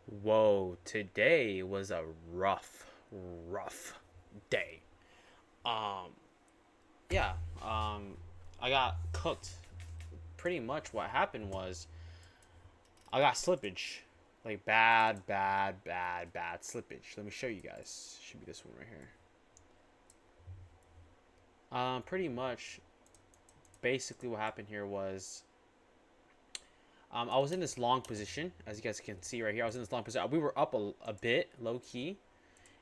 Whoa, today was a rough day. Um, yeah, I got cooked. Pretty much what happened was I got slippage. Like bad slippage. Let me show you guys. Should be this one right here. Pretty much, basically what happened here was I was in this long position, as you guys can see right here. I was in this long position. We were up a bit, low key.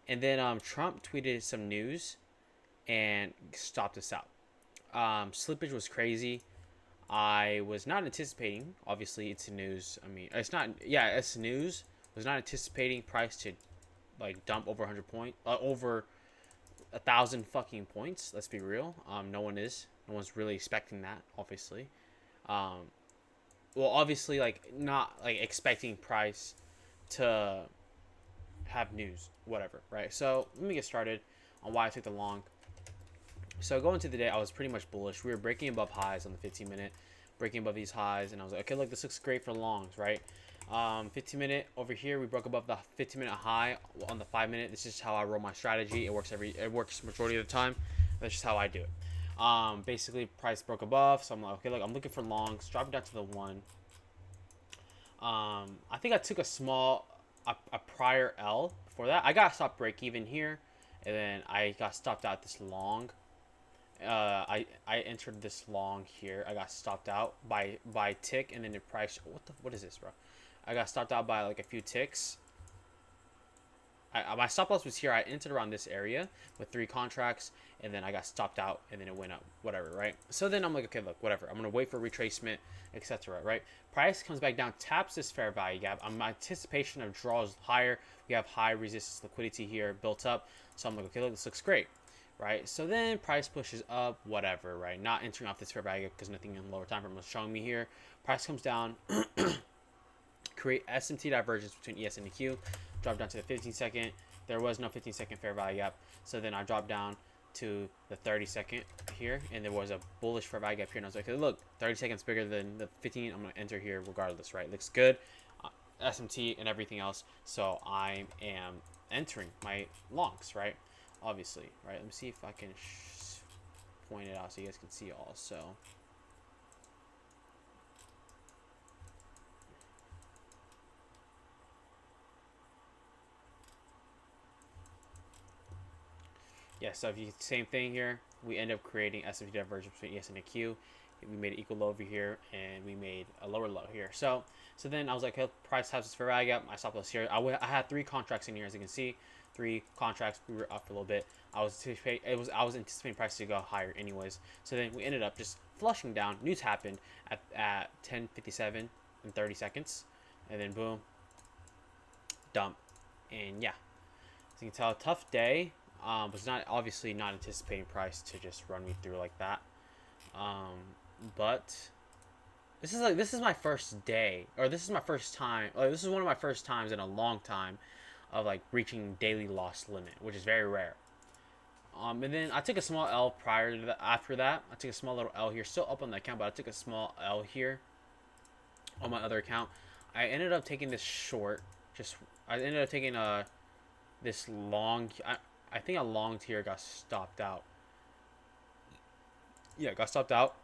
And then Trump tweeted some news and stopped us out. Slippage was crazy. I was not anticipating. Obviously, it's news. I mean, it's not. Yeah, it's news. Was not anticipating price to like dump over 100 point, over 1,000 fucking points. Let's be real. No one is. No one's really expecting that. Obviously. Um, well, obviously, like not like expecting price to have news, whatever, right? So let me get started on why I took the long. So going into the day, I was pretty much bullish. We were breaking above highs on the 15 minute, breaking above these highs, and I was like, okay, look, this looks great for longs, right? 15 minute over here, we broke above the 15-minute high on the 5 minute. This is how I roll my strategy. It works majority of the time. That's just how I do it. Basically, price broke above, so I'm like, okay, look, I'm looking for longs. Drop it down to the one. I think I took a prior L before that. I got stopped break even here, and then I got stopped out this long. I entered this long here. I got stopped out by tick, and then the price. What is this, bro? I got stopped out by like a few ticks. My stop loss was here. I entered around this area with 3 contracts, and then I got stopped out, and then it went up, whatever, right? So then I'm like, okay, look, whatever. I'm gonna wait for retracement, etc. Right? Price comes back down, taps this fair value gap. My anticipation of draws higher. We have high resistance liquidity here built up, so I'm like, okay, look, this looks great, right? So then price pushes up, whatever, right? Not entering off this fair value gap because nothing in lower time frame was showing me here. Price comes down. Create SMT divergence between ES and EQ, drop down to the 15-second. There was no 15-second fair value gap, so then I dropped down to the 30-second here, and there was a bullish fair value gap here, and I was like, hey, look, 30 seconds bigger than the 15. I'm going to enter here regardless, right? Looks good, SMT and everything else, so I am entering my longs, right? Obviously, right? Let me see if I can point it out so you guys can see also. Yeah, so if you same thing here, we end up creating SMT divergence between ES and the Q. We made an equal low over here, and we made a lower low here. So then I was like, hey, price has this fair value gap. My stop loss here. I had 3 contracts in here, as you can see, 3 contracts. We were up a little bit. I was anticipating price to go higher, anyways. So then we ended up just flushing down. News happened at 10:57 in 30 seconds, and then boom, dump, and yeah. So you can tell, tough day. Was not obviously not anticipating price to just run me through like that. Um, but this is my first day, or this is my first time. Like this is one of my first times in a long time of like reaching daily loss limit, which is very rare. And then I took a small L prior to that. After that, I took a small little L here, still up on the account, but I took a small L here on my other account. I ended up taking this short. I ended up taking this long. I think a long tier got stopped out. Yeah, got stopped out,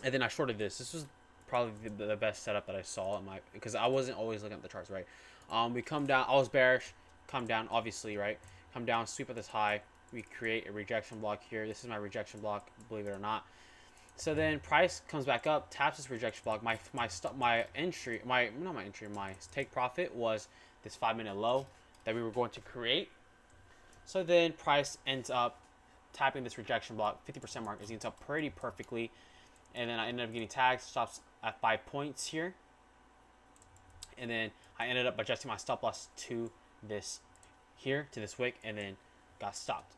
and then I shorted this. This was probably the best setup that I saw in my, because I wasn't always looking at the charts, right? We come down. I was bearish. Come down, obviously, right? Come down, sweep at this high. We create a rejection block here. This is my rejection block, believe it or not. So then price comes back up, taps this rejection block. My take profit was this 5-minute low that we were going to create. So then price ends up tapping this rejection block, 50% mark, is ends up pretty perfectly. And then I ended up getting tagged, stops at 5 points here. And then I ended up adjusting my stop loss to this here, to this wick, and then got stopped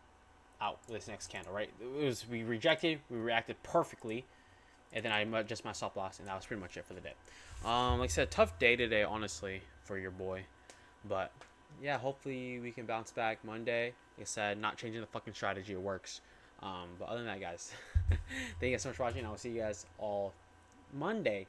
out with this next candle, right? We rejected, we reacted perfectly, and then I adjust my stop loss, and that was pretty much it for the day. Like I said, tough day today, honestly, for your boy. But yeah, hopefully we can bounce back Monday. Like I said, not changing the fucking strategy, it works. But other than that, guys, thank you guys so much for watching. I will see you guys all Monday.